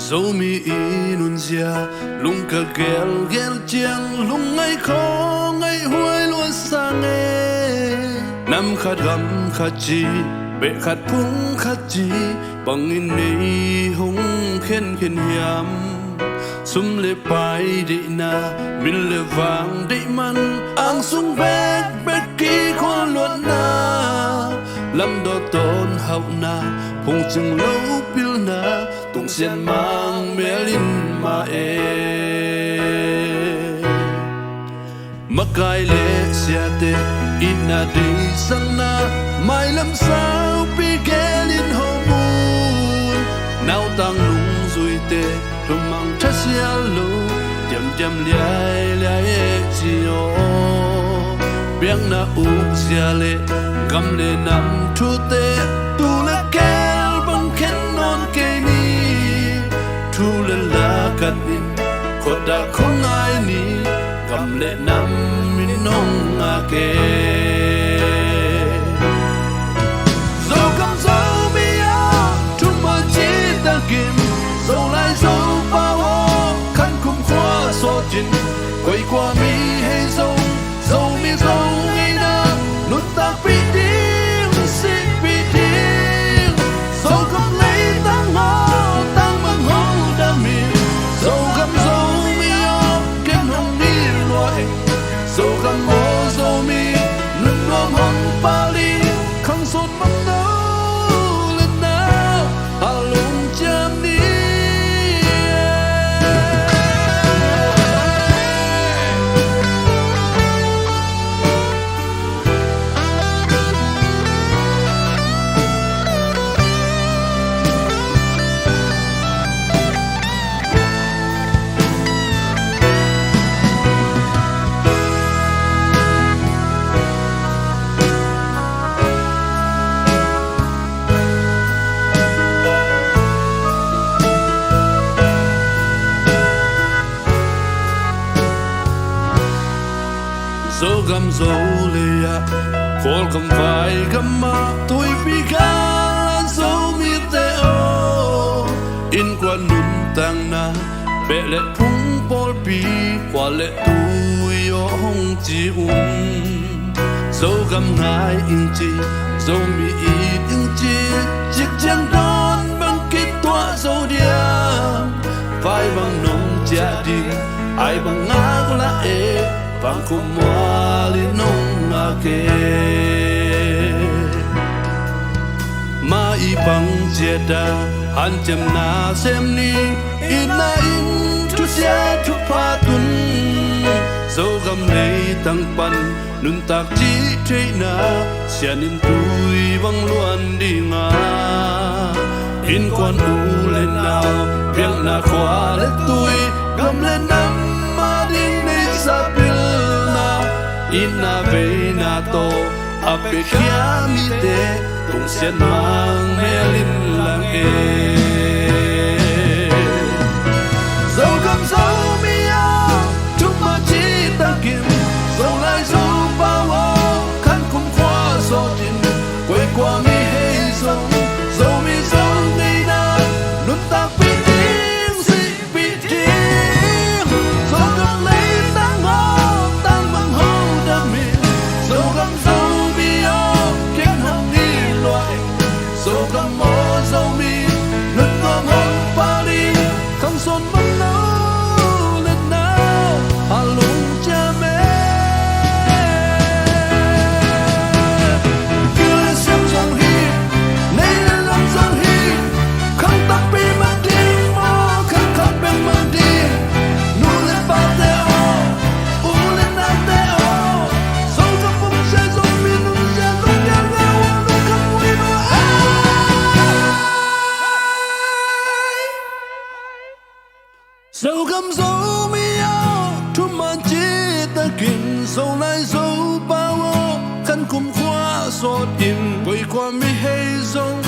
dấu mi inun zia lung ka gel gel chiang lung ngay khó ngay huay luôn sang nghe năm khát gam khát chi bệ khát phúng khát chi bằng in ni hung khen khen hiam sum le pai di na min le vang di man ang sung bek bek ki khôn luận na lâm đo tôn hậu na phung chừng lâu pil na tung xiên mang mẹ linh ma makai le siate ina di sang na mai lâm sao pi gelin homun nao tang lung zui te rum mang chasia lu jam jam liai liai chio biang na u sia le gam le nam thu te tu la kel bang khen non ke ni thu la la kan in khoda không ai ni gam le nam min nong a ke zo gam zo mi a thu ma chi ta kim zo lai zo pa wo kan kum khwa so chin quay qua mi hay zo zo mi zo ngay na nút ta pi tiếng si pi tiếng zo gam lấy tang ho đam mi zo gam zo mi a kem hong mi loài zo gam mo zo mi nút nom hong pa li khang sốt mắm nấu lên na a lung cham ni zo gam zo le ya khol gam vai gam ma tôi pi ga zo mi te o in quan nun tang na be le phung pol pi qua le tu yo hong chi zo gam ngai in chi zo mi i in chi chiếc chân đón băng kít toa zo dia vai băng nong cha đi ai băng ngã la e bang kumwali nong ake ma ibang jeda hancem na sem ni ina in tu sia tu patun zo gam nei tang pan nun tak chi treina sianin tui bang luan dinga in quan u lên nào biang na khwa le tui gam lên nam ma din nei sa ina ve na to ape kia mi te tung xiên mang mê linh lang dâu gam dâu mi a chúc mà chi ta kim dâu lại dâu bao ô khăn khung khoa gió tin quay qua mi hay dâu mi dâu ngay na nút ta pi tiếng si pi tiếng dâu gam lấy tang ho bằng ho đam mi dâu gam dâu mi o kiếm hồng đi loài dâu gam mo dâu mi nút ngom hồng pa đi không son mắm nấu lên nào a lung cha mẹ cứ xem dòng hi nay lên làm dòng hi không tắc bi mang đi mo khắc khắc bên mang đi nu lên ba te o u lên na te o dâu gam bông xe dâu mi nu xe dâu nhà gao nu không quay mà dâu gam dâu mi o thu man chi ta kinh dâu lại dâu bao o khăn cùng khoa giọt in quay qua mi hay dâu